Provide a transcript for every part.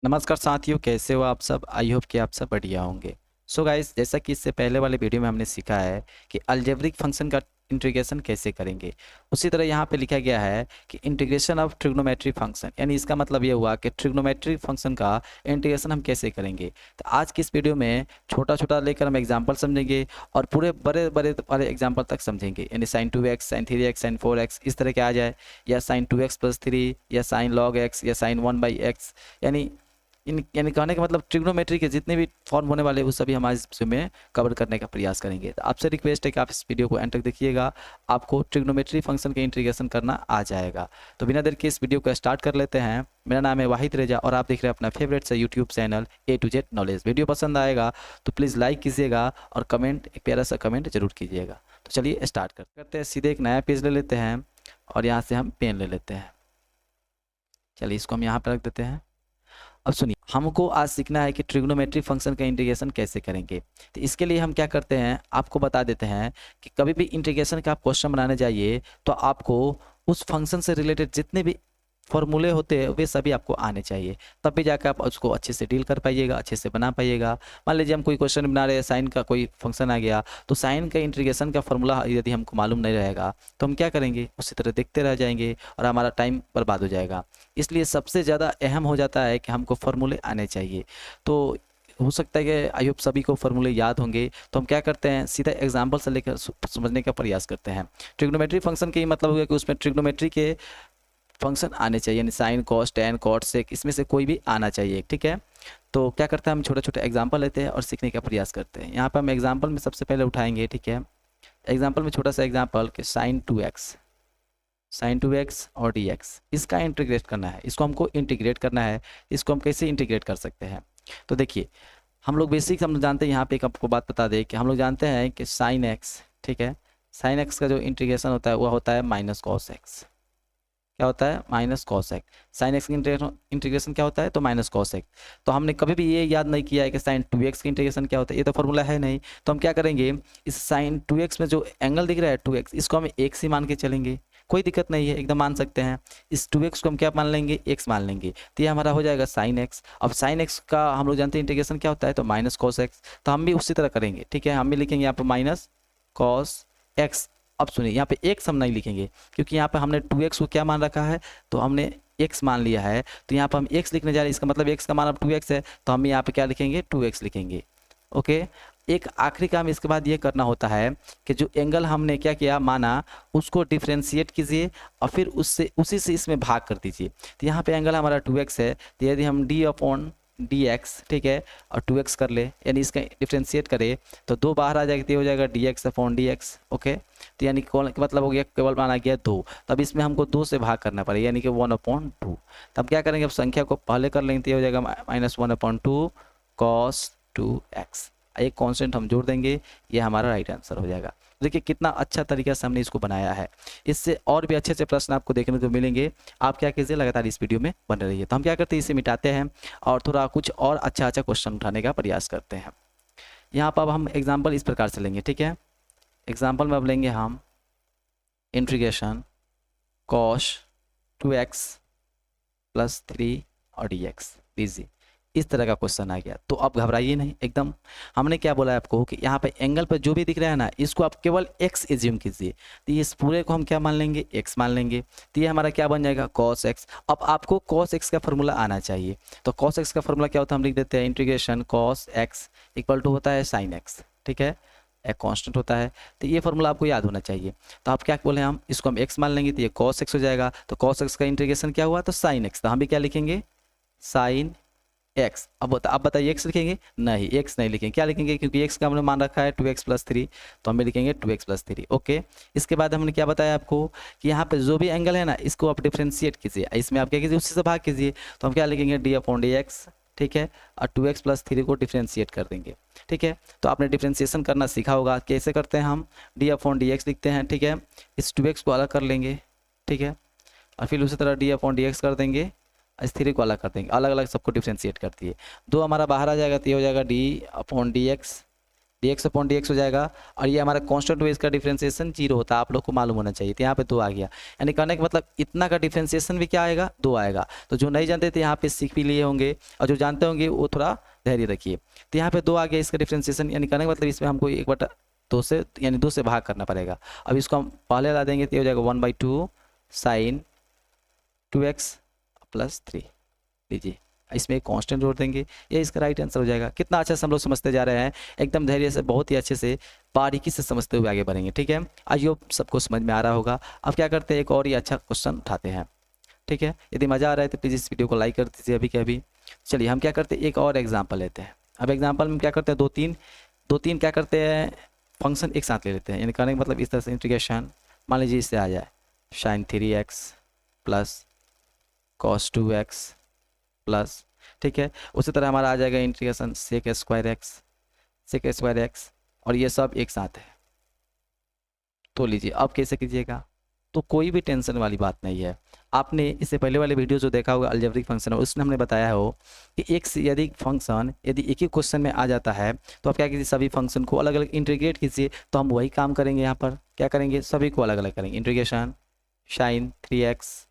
नमस्कार साथियों, कैसे हो आप सब। आई होप कि आप सब बढ़िया होंगे। सो गाइस, जैसा कि इससे पहले वाले वीडियो में हमने सीखा है कि अलजेब्रिक फंक्शन का इंटीग्रेशन कैसे करेंगे, उसी तरह यहाँ पे लिखा गया है कि इंटीग्रेशन ऑफ ट्रिग्नोमेट्री फंक्शन, यानी इसका मतलब ये हुआ कि ट्रिग्नोमेट्री फंक्शन का इंटीग्रेशन हम कैसे करेंगे। तो आज की इस वीडियो में छोटा छोटा लेकर हम एग्जाम्पल समझेंगे और पूरे बड़े बड़े वाले एग्जाम्पल तक समझेंगे, यानी sign 2x, sign 3x, sign 4x इस तरह के आ जाए, या साइन 2x+3, या साइन log x, या साइन 1/x। यानी कहने का मतलब ट्रिग्नोमेट्री के जितने भी फॉर्म होने वाले वो सभी हमारे इस वीडियो में कवर करने का प्रयास करेंगे। तो आपसे रिक्वेस्ट है कि आप इस वीडियो को एंड तक देखिएगा, आपको ट्रिग्नोमेट्री फंक्शन के इंटीग्रेशन करना आ जाएगा। तो बिना देर के इस वीडियो को स्टार्ट कर लेते हैं। मेरा नाम है वाहिद रेजा और आप देख रहे हैं अपना फेवरेट से YouTube channel A to Z knowledge. Video पसंद आएगा तो प्लीज़ लाइक कीजिएगा और कमेंट, एक प्यारा सा कमेंट जरूर कीजिएगा। तो चलिए स्टार्ट करते हैं। सीधे एक नया पेज ले लेते हैं और यहाँ से हम पेन ले लेते हैं। चलिए इसको हम यहाँ पर रख देते हैं। अब सुनिए, हमको आज सीखना है कि ट्रिग्नोमेट्री फंक्शन का इंटीग्रेशन कैसे करेंगे। तो इसके लिए हम क्या करते हैं, आपको बता देते हैं कि कभी भी इंटीग्रेशन का आप क्वेश्चन बनाने जाइए तो आपको उस फंक्शन से रिलेटेड जितने भी फॉर्मूले होते हैं वे सभी आपको आने चाहिए, तब भी जाकर आप उसको अच्छे से डील कर पाइएगा, अच्छे से बना पाइएगा। मान लीजिए हम कोई क्वेश्चन बना रहे हैं, साइन का कोई फंक्शन आ गया, तो साइन का इंटीग्रेशन का फॉर्मूला यदि हमको मालूम नहीं रहेगा तो हम क्या करेंगे, उसी तरह देखते रह जाएंगे और हमारा टाइम बर्बाद हो जाएगा। इसलिए सबसे ज़्यादा अहम हो जाता है कि हमको फॉर्मूले आने चाहिए। तो हो सकता है कि आई होप सभी को फॉर्मूले याद होंगे। तो हम क्या करते हैं, सीधा एग्जाम्पल से लेकर समझने का प्रयास करते हैं। ट्रिग्नोमेट्री फंक्शन के मतलब हो गया कि उसमें ट्रिग्नोमेट्री के फंक्शन आने चाहिए, यानी साइन, कॉस, टेन, कॉट, सेक, इसमें से कोई भी आना चाहिए। ठीक है, तो क्या करते हैं, हम छोटे छोटे एग्जाम्पल लेते हैं और सीखने का प्रयास करते हैं। यहाँ पर हम एग्जाम्पल में सबसे पहले उठाएंगे। ठीक है, एग्जाम्पल में छोटा सा एग्जाम्पल कि साइन 2x और dx, इसका इंटीग्रेट करना है, इसको हमको इंटीग्रेट करना है। इसको हम कैसे इंटीग्रेट कर सकते हैं, तो देखिए हम लोग बेसिक हम जानते हैं। यहाँ पे एक आपको बात बता दें कि हम लोग जानते हैं कि साइन x, ठीक है, साइन x का जो इंटीग्रेशन होता है वह होता है माइनस कॉस एक्स। क्या होता है, minus cos x. Sine x का इंटीग्रेशन क्या होता है, तो माइनस कॉस एक्स। तो हमने कभी भी ये याद नहीं किया है कि साइन 2x का इंटीग्रेशन क्या होता है, ये तो फॉर्मूला है नहीं। तो हम क्या करेंगे, इस साइन 2x में जो एंगल दिख रहा है 2x, इसको हम x ही मान के चलेंगे, कोई दिक्कत नहीं है, एकदम मान सकते हैं। इस 2x को हम क्या मान लेंगे, x मान लेंगे। तो ये हमारा हो जाएगा साइन x। अब साइन x का हम लोग जानते हैं इंटीग्रेशन क्या होता है, तो माइनस कॉस एक्स। तो हम भी उसी तरह करेंगे। ठीक है, हम भी लिखेंगे यहाँ पर माइनस कॉस एक्स। अब सुनिए, यहाँ पे x हम नहीं लिखेंगे क्योंकि यहाँ पे हमने 2x को क्या मान रखा है, तो हमने x मान लिया है। तो यहाँ पर हम x लिखने जा रहे हैं, इसका मतलब x का मान अब 2x है, तो हम यहाँ पे क्या लिखेंगे, 2x लिखेंगे। ओके, एक आखिरी काम इसके बाद ये करना होता है कि जो एंगल हमने क्या किया, माना, उसको डिफ्रेंशिएट कीजिए और फिर उसी से इसमें भाग कर दीजिए। तो यहाँ पे एंगल हमारा 2x है, तो यदि हम d/dx, ठीक है, और 2x कर ले, यानी इसका डिफ्रेंशिएट करें तो 2 बाहर आ जाएगा, तो हो जाएगा dx/dx। ओके, तो यानी मतलब हो गया, केवल माना गया 2। तब इसमें हमको 2 से भाग करना पड़ेगा, यानी कि 1/2। तब क्या करेंगे, अब संख्या को पहले कर लेंगे, तो हो जाएगा -1/2 cos 2x। एक कांस्टेंट हम जोड़ देंगे, ये हमारा राइट आंसर हो जाएगा। देखिए कितना अच्छा तरीका से हमने इसको बनाया है। इससे और भी अच्छे अच्छे प्रश्न आपको देखने को मिलेंगे। आप क्या कीजिए, लगातार इस वीडियो में बने रहिए। तो हम क्या करते हैं, इसे मिटाते हैं और थोड़ा कुछ और अच्छा अच्छा क्वेश्चन उठाने का प्रयास करते हैं। यहाँ पर अब हम एग्जाम्पल इस प्रकार से लेंगे। ठीक है, एग्जाम्पल में अब लेंगे हम इंटीग्रेशन cos 2x + 3 और dx। लीजिए इस तरह का क्वेश्चन आ गया, तो आप घबराइए नहीं एकदम। हमने क्या बोला है आपको कि यहाँ पे एंगल पर जो भी दिख रहा है ना, इसको आप केवल x एज्यूम कीजिए। तो इस पूरे को हम क्या मान लेंगे, x मान लेंगे। तो ये हमारा क्या बन जाएगा, cos x। अब आपको cos x का फॉर्मूला आना चाहिए। तो cos x का फॉर्मूला क्या होता है, हम लिख देते हैं इंटीग्रेशन cos x = होता है sin x। ठीक है, एक कांस्टेंट होता है, तो ये फॉर्मूला आपको याद होना चाहिए। तो आप क्या बोले, हम इसको हम x मान लेंगे, तो ये cos x हो जाएगा। तो cos x का इंटीग्रेशन क्या हुआ, तो sin x। तो हम भी क्या लिखेंगे, sin x। अब बताइए x लिखेंगे, नहीं x नहीं लिखेंगे। क्या लिखेंगे, क्योंकि x का हमने मान रखा है 2x + 3, तो हम भी लिखेंगे 2x + 3। ओके, इसके बाद हमने क्या बताया आपको कि यहाँ पे जो भी एंगल है ना, इसको आप डिफ्रेंशिएट कीजिए, इसमें आप क्या कीजिए, उसी से भाग कीजिए। तो हम क्या लिखेंगे, d/dx। ठीक है, और 2x + 3 को डिफ्रेंशिएट कर देंगे। ठीक है, तो आपने डिफ्रेंशिएशन करना सीखा होगा, कैसे करते हैं, हम d/dx लिखते हैं। ठीक है, इस 2x को अलग कर लेंगे। ठीक है, और फिर उसी तरह d/dx कर देंगे, इस 3 को अलग कर देंगे, अलग अलग सबको डिफ्रेंशिएट करती है। 2 हमारा बाहर आ जाएगा, तो ये हो जाएगा d/dx। dx अपॉन dx हो जाएगा, और ये हमारा कांस्टेंट हुआ, इसका डिफरेंशिएशन 0 होता है, आप लोग को मालूम होना चाहिए। तो यहाँ पे 2 आ गया, यानी कहने का मतलब इतना का डिफरेंशिएशन भी क्या आएगा, 2 आएगा। तो जो नहीं जानते थे यहाँ पे सीख भी लिए होंगे, और जो जानते होंगे वो थोड़ा धैर्य रखिए। तो यहाँ पे 2 आ गया इसका डिफरेंशिएशन, यानी कहने का मतलब इसमें हमको 1/2 से यानी 2 से भाग करना पड़ेगा। अब इसको हम पहले ला देंगे तो ये हो जाएगा 1/2 साइन 2x प्लस 3। लीजिए इसमें एक कांस्टेंट जोड़ देंगे, ये इसका राइट आंसर हो जाएगा। कितना अच्छा से हम लोग समझते जा रहे हैं, एकदम धैर्य से, बहुत ही अच्छे से, बारीकी से समझते हुए आगे बढ़ेंगे। ठीक है, आज ये सबको समझ में आ रहा होगा। अब क्या करते हैं, एक और ही अच्छा क्वेश्चन उठाते हैं। ठीक है, यदि मज़ा आ रहा है तो प्लीज़ इस वीडियो को लाइक कर दीजिए अभी के अभी। चलिए हम क्या करते हैं, एक और एग्जाम्पल लेते हैं। अब एग्जाम्पल में क्या करते हैं, दो तीन क्या करते हैं, फंक्शन एक साथ ले लेते हैं। यानी कहने का मतलब इस तरह से इंटीग्रेशन, मान लीजिए इससे आ जाए sin 3x plus cos 2x plus, ठीक है, उसी तरह हमारा आ जाएगा इंटीग्रेशन sec स्क्वायर एक्स, और ये सब एक साथ है। तो लीजिए अब कैसे कीजिएगा, तो कोई भी टेंशन वाली बात नहीं है। आपने इससे पहले वाले वीडियो जो देखा होगा अलजेब्रिक फंक्शन, उसमें हमने बताया हो कि एक से यदि फंक्शन यदि एक ही क्वेश्चन में आ जाता है तो आप क्या कीजिए, सभी फंक्शन को अलग अलग इंटीग्रेट कीजिए। तो हम वही काम करेंगे, यहाँ पर क्या करेंगे, सभी को अलग अलग करेंगे। इंटीग्रेशन sin 3x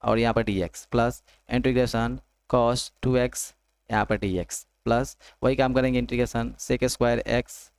और यहाँ पर dx plus integration cos 2x यहाँ पर dx प्लस वही काम करेंगे integration sec square x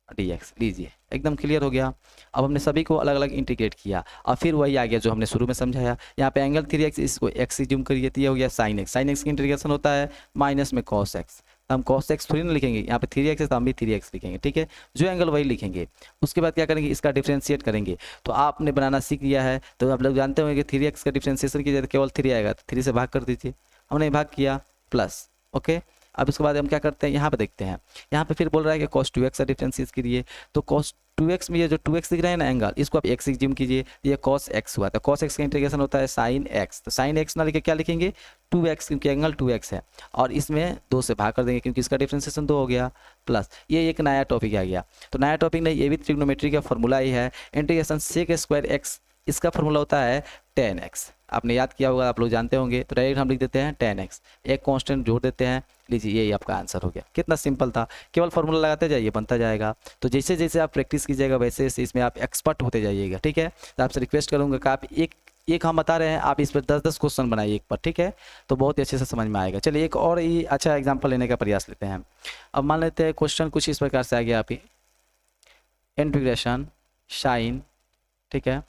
dx। लीजिए एकदम क्लियर हो गया। अब हमने सभी को अलग अलग इंटीग्रेट किया, और फिर वही आ गया जो हमने शुरू में समझाया। यहाँ पे एंगल 3x, इसको x से जूम करिए तो ये हो गया sin x। sin x की इंटीग्रेशन होता है माइनस में cos x, तो हम cos x थोड़ी ना लिखेंगे, यहाँ पे 3x है तो हम भी 3x लिखेंगे। ठीक है, जो एंगल वही लिखेंगे। उसके बाद क्या करेंगे, इसका डिफ्रेंशिएट करेंगे। तो आपने बनाना सीख लिया है, तो आप लोग जानते होंगे कि 3x का डिफ्रेंशिएशन कीजिए तो केवल 3 आएगा, तो 3 से भाग कर दीजिए। हमने भाग किया प्लस, ओके। अब इसके बाद हम क्या करते हैं, यहाँ पे देखते हैं, यहाँ पे फिर बोल रहा है कि cos 2x का डिफरेंशिएट कीजिए। तो cos 2x में ये जो 2x दिख रहा है ना एंगल, इसको आप x जिम कीजिए, ये cos x हुआ। तो cos x का इंटीग्रेशन होता है sin x। तो sin x ना लिखे क्या लिखेंगे, 2x, क्योंकि एंगल 2x है, और इसमें 2 से भाग कर देंगे क्योंकि इसका डिफरेंशिएशन 2 हो गया प्लस। ये एक नया टॉपिक आ गया। तो नया टॉपिक नहीं, ये भी ट्रिग्नोमेट्री का फॉर्मूला ही है। इंटीग्रेशन sec स्क्वायर x, इसका फॉर्मूला होता है tan x। आपने याद किया होगा, आप लोग जानते होंगे। तो डायरेक्ट हम लिख देते हैं tan x, एक कांस्टेंट जोड़ देते हैं। लीजिए यही आपका आंसर हो गया। कितना सिंपल था, केवल फॉर्मूला लगाते जाइए, बनता जाएगा। तो जैसे जैसे आप प्रैक्टिस कीजिएगा वैसे वैसे इसमें आप एक्सपर्ट होते जाइएगा। ठीक है, तो आपसे रिक्वेस्ट करूंगा कि आप एक हम बता रहे हैं, आप इस पर 10-10 क्वेश्चन बनाइए एक पर। ठीक है, तो बहुत ही अच्छे से समझ में आएगा। चलिए एक और ही अच्छा एग्जाम्पल लेने का प्रयास लेते हैं। अब मान लेते हैं क्वेश्चन कुछ इस प्रकार से आ गया, आप इंटीग्रेशन साइन, ठीक है,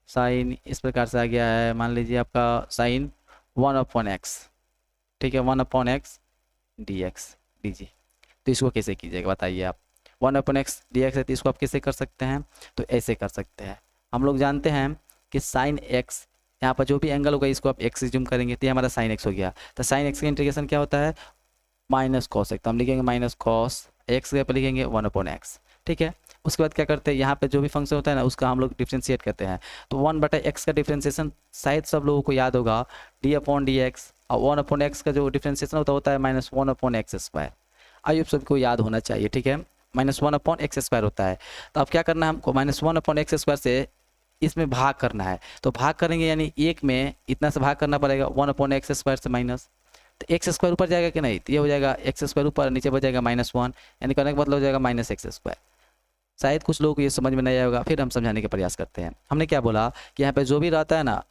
साइन इस प्रकार से आ गया है। मान लीजिए आपका साइन 1/x, ठीक है, 1/x dx लीजिए। तो इसको कैसे कीजिएगा बताइए आप। 1/x dx है तो इसको आप कैसे कर सकते हैं, तो ऐसे कर सकते हैं। हम लोग जानते हैं कि sin x, यहाँ पर जो भी एंगल होगा इसको आप x से जूम करेंगे तो ये हमारा sin x हो गया। तो sin x का इंटीग्रेशन क्या होता है, माइनस cos x। तो हम लिखेंगे माइनस cos x के पर लिखेंगे 1/x। ठीक है, उसके बाद क्या करते हैं, यहाँ पे जो भी फंक्शन होता है ना उसका हम लोग डिफ्रेंशिएट करते हैं। तो 1/x का डिफ्रेंशिएशन शायद सब लोगों को याद होगा, d/dx, और 1/x का जो डिफ्रेंशिएशन होता है -1/x स्क्वायर। आइए सबको याद होना चाहिए। ठीक है, -1/x स्क्वायर होता है। तो अब क्या करना है हमको, -1/x स्क्वायर से इसमें भाग करना है। तो भाग करेंगे यानी एक में इतना से भाग करना पड़ेगा, 1/x स्क्वायर से माइनस। तो x स्क्वायर ऊपर जाएगा कि नहीं, तो ये हो जाएगा x स्क्वायर ऊपर, नीचे बच जाएगा -1, यानी करने का मतलब हो जाएगा -x स्क्वायर। शायद कुछ लोगों को ये समझ में नहीं आएगा, फिर हम समझाने का प्रयास करते हैं। हमने क्या बोला कि यहाँ पे जो भी रहता है ना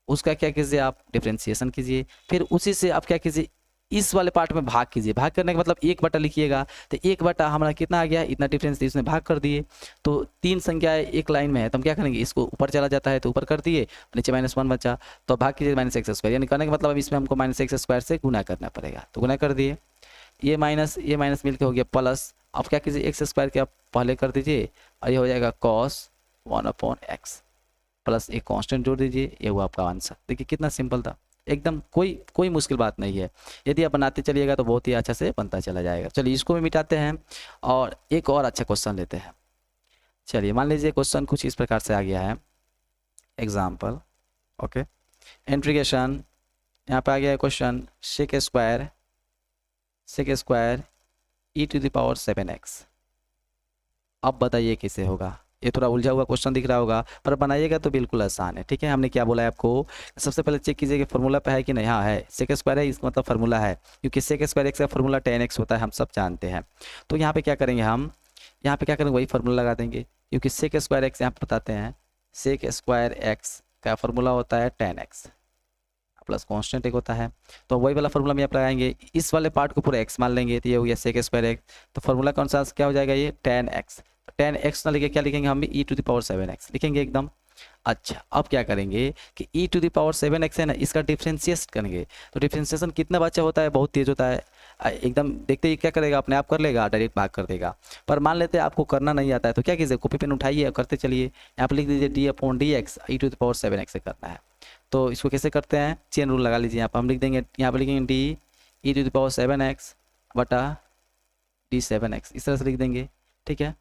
उसका क्या कीजिए, आप डिफ्रेंशिएशन कीजिए, फिर उसी से आप क्या कीजिए, इस वाले पार्ट में भाग कीजिए। भाग करने का मतलब 1/, लिखिएगा। तो 1/, हमारा कितना आ गया, इतना डिफरेंस इसमें भाग कर दिए। तो 3 संख्याएं एक लाइन में है, तो हम क्या करेंगे, इसको ऊपर चला जाता है तो ऊपर कर दिए, नीचे -1 बचा, तो भाग कीजिए -x स्क्वायर। यानी करने का मतलब अब इसमें हमको -x स्क्वायर से गुना करना पड़ेगा। तो गुना कर दिए, ये माइनस मिलकर हो गया प्लस। अब क्या कीजिए, x स्क्वायर के आप पहले कर दीजिए, और ये हो जाएगा cos 1/x प्लस एक कांस्टेंट जोड़ दीजिए। ये हुआ आपका आंसर। देखिए कितना सिंपल था, एकदम कोई मुश्किल बात नहीं है। यदि आप बनाते चलिएगा तो बहुत ही अच्छा से बनता चला जाएगा। चलिए इसको भी मिटाते हैं और एक और अच्छा क्वेश्चन लेते हैं। चलिए मान लीजिए क्वेश्चन कुछ इस प्रकार से आ गया है, एग्जाम्पल, ओके। इंटीग्रेशन यहाँ पे आ गया है क्वेश्चन sec स्क्वायर e⁻⁷x। अब बताइए कैसे होगा। ये थोड़ा उलझा हुआ क्वेश्चन दिख रहा होगा, पर बनाइएगा तो बिल्कुल आसान है। ठीक है, हमने क्या बोला है आपको, सबसे पहले चेक कीजिए कि फॉर्मूला पे है कि नहीं। हाँ है, सेक स्क्वायर है, इसका मतलब फॉर्मूला है, क्योंकि सेक स्क्वायर एक्स का फॉर्मूला 10x होता है, हम सब जानते हैं। तो यहाँ पे क्या करेंगे हम, यहाँ पे क्या करेंगे, वही फार्मूला लगा देंगे, क्योंकि सेक स्क्वायर एक्स यहाँ पे बताते हैं, सेक स्क्वायर एक्स का फॉर्मूला होता है 10x प्लस कॉन्स्टेंट एक होता है। तो वही वाला फॉर्मूला में आप लगाएंगे, इस वाले पार्ट को पूरा एक्स मान लेंगे, तो ये हो गया सेक स्क्वायर एक्स। तो फॉर्मूला कौन सा क्या हो जाएगा, ये 10x। 10x ना लिखे क्या लिखेंगे हम भी, e⁻7x लिखेंगे एकदम। अच्छा, अब क्या करेंगे कि e⁻7x है ना, इसका डिफ्रेंशिएट करेंगे। तो डिफ्रेंशिएशन कितना बच्चा होता है, बहुत तेज होता है, एकदम देखते ही क्या करेगा, अपने आप कर लेगा, डायरेक्ट भाग कर देगा। पर मान लेते हैं आपको करना नहीं आता है, तो क्या कीजिए, कॉपी पेन उठाइए और करते चलिए। यहाँ पर लिख दीजिए d/dx e⁻7x से करना है। तो इसको कैसे करते हैं, चेन रूल लगा लीजिए। यहाँ पर हम लिख देंगे, यहाँ पर लिखेंगे d e⁻7x बटा d7x, इस तरह से लिख देंगे। ठीक है,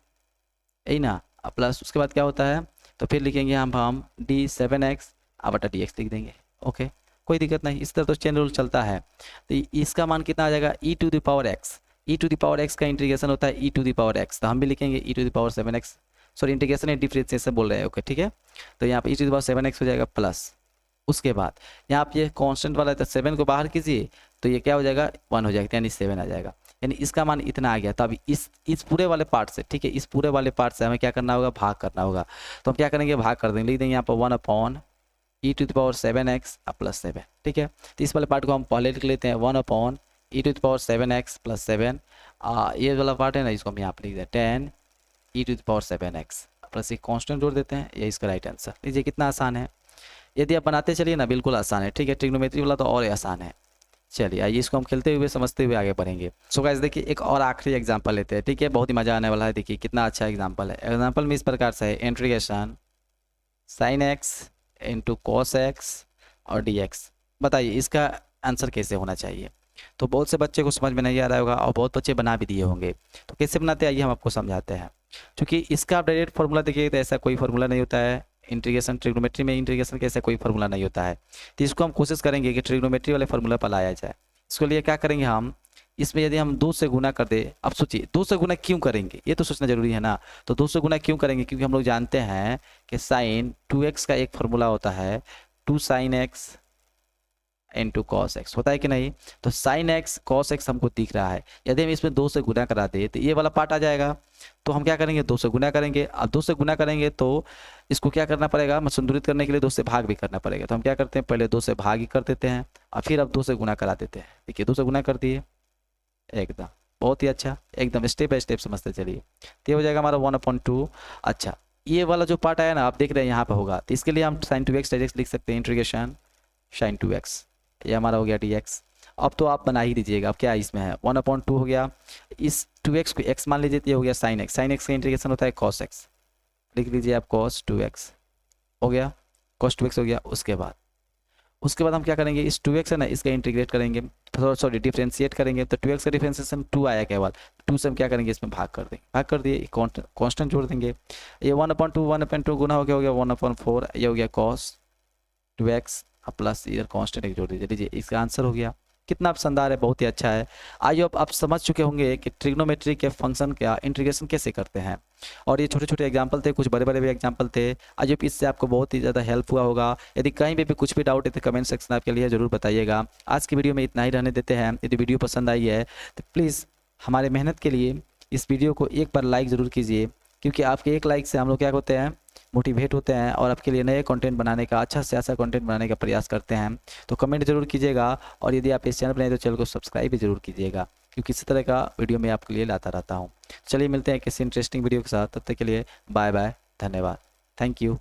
यही ना, प्लस उसके बाद क्या होता है, तो फिर लिखेंगे हम d7x बटा dx लिख देंगे। ओके, कोई दिक्कत नहीं, इस तरह तो चेन रूल चलता है। तो इसका मान कितना आ जाएगा, e⁻x का इंटीग्रेशन होता है e⁻x, तो हम भी लिखेंगे e⁻7x, सॉरी इंटीग्रेशन डिफरेंशिएशन बोल रहे हैं। ओके ठीक है, तो यहाँ पे e⁻7x हो जाएगा प्लस, उसके बाद यहाँ पे ये कांस्टेंट वाला है, तो 7 को बाहर कीजिए, तो ये क्या हो जाएगा, 1 हो जाएगा, यानी 7 आ जाएगा, यानी इसका मान इतना आ गया। तो अभी इस पूरे वाले पार्ट से, ठीक है, इस पूरे वाले पार्ट से हमें क्या करना होगा, भाग करना होगा। तो हम क्या करेंगे, भाग कर देंगे, लिख देंगे यहाँ पर 1/e⁻7x प्लस 7। ठीक है, तो इस वाले पार्ट को हम पहले लिख लेते हैं, 1/e⁻7x प्लस 7। ये वाला पार्ट है ना, इसको हम यहाँ पर लिख देते हैं 10e⁻7x प्लस एक कॉन्स्टेंट जोड़ देते हैं, ये इसका राइट आंसर। लीजिए कितना आसान है, यदि आप बनाते चलिए ना बिल्कुल आसान है। ठीक है, ट्रिग्नोमेट्री वाला तो और आसान है। चलिए आइए इसको हम खेलते हुए समझते हुए आगे बढ़ेंगे। सो गाइस देखिए, एक और आखिरी एग्जांपल लेते हैं। ठीक है, बहुत ही मजा आने वाला है, देखिए कितना अच्छा एग्जांपल है। एग्जांपल में इस प्रकार से है, integration sin x into cos x और dx। बताइए इसका आंसर कैसे होना चाहिए। तो बहुत से बच्चे को समझ में नहीं आ रहा होगा और बहुत बच्चे बना भी दिए होंगे। तो कैसे बनाते हैं, आइए हम आपको समझाते हैं। क्योंकि इसका आप डायरेक्ट फॉर्मूला देखिए तो ऐसा कोई फॉर्मूला नहीं होता है। इंटीग्रेशन ट्रिग्नोमेट्री में इंटीग्रेशन का ऐसा कोई फॉर्मूला नहीं होता है। तो इसको हम कोशिश करेंगे कि ट्रिग्नोमेट्री वाले फॉर्मूला पर लाया जाए। इसके लिए क्या करेंगे हम, इसमें यदि हम 2 से गुना कर दे, अब सोचिए 2 से गुना क्यों करेंगे, ये तो सोचना जरूरी है ना। तो 2 से गुना क्यों करेंगे, क्योंकि हम लोग जानते हैं कि साइन 2x का एक फॉर्मूला होता है 2 sin x into cos x, होता है कि नहीं। तो साइन एक्स कॉस एक्स हमको दिख रहा है, यदि हम इसमें 2 से गुना करा दे तो ये वाला पार्ट आ जाएगा। तो हम क्या करेंगे, 2 से गुना करेंगे। अब 2 से गुना करेंगे तो इसको क्या करना पड़ेगा, संतुलित करने के लिए 2 से भाग भी करना पड़ेगा। तो हम क्या करते हैं, पहले 2 से भाग ही कर देते हैं और फिर अब 2 से गुना करा देते हैं। देखिए 2 से गुना कर दिए, एकदम बहुत ही अच्छा, एकदम स्टेप बाय स्टेप समझते चलिए। तो ये हो जाएगा हमारा 1/2। अच्छा, ये वाला जो पार्ट आया ना, आप देख रहे हैं यहाँ पे होगा, तो इसके लिए हम sin 2x डायरेक्ट लिख सकते हैं, इंटीग्रेशन sin 2x, ये हमारा हो गया dx। अब तो आप बना ही दीजिएगा, अब क्या इसमें है 1/2 हो गया, इस 2x को x मान लीजिए, तो ये हो गया sin x का इंटीग्रेशन होता है cos x, लिख लीजिए आप cos 2x हो गया, cos 2x हो गया। उसके बाद हम क्या करेंगे, इस 2x है ना, इसका इंटीग्रेट करेंगे, सॉरी डिफरेंशिएट करेंगे। तो 2x का डिफरेंशिएशन 2 आया केवल, 2 से हम क्या करेंगे, इसमें भाग कर देंगे, भाग कर दिए, कांस्टेंट जोड़ देंगे। ये 1/2 गुना हो गया 1/4, ये हो गया cos 2x प्लस इधर कांस्टेंट एक जोड़ दीजिए। लीजिए इसका आंसर हो गया। कितना शानदार है, बहुत ही अच्छा है। आइए अब आप समझ चुके होंगे कि ट्रिग्नोमेट्री के फंक्शन का इंटीग्रेशन कैसे करते हैं। और ये छोटे छोटे एग्जांपल थे, कुछ बड़े बड़े भी एग्जांपल थे। आइए इससे आपको बहुत ही ज़्यादा हेल्प हुआ होगा। यदि कहीं भी कुछ भी डाउट है तो कमेंट सेक्शन आपके लिए ज़रूर बताइएगा। आज की वीडियो में इतना ही रहने देते हैं। यदि वीडियो पसंद आई है तो प्लीज़ हमारे मेहनत के लिए इस वीडियो को एक बार लाइक ज़रूर कीजिए, क्योंकि आपके एक लाइक से हम लोग क्या होते हैं, मोटिवेट होते हैं और आपके लिए नए कंटेंट बनाने का, अच्छा से अच्छा कंटेंट बनाने का प्रयास करते हैं। तो कमेंट जरूर कीजिएगा और यदि आप इस चैनल पर नहीं तो चैनल को सब्सक्राइब भी जरूर कीजिएगा, क्योंकि इसी तरह का वीडियो मैं आपके लिए लाता रहता हूँ। चलिए मिलते हैं किसी इंटरेस्टिंग वीडियो के साथ, तब तक के लिए बाय बाय, धन्यवाद, थैंक यू।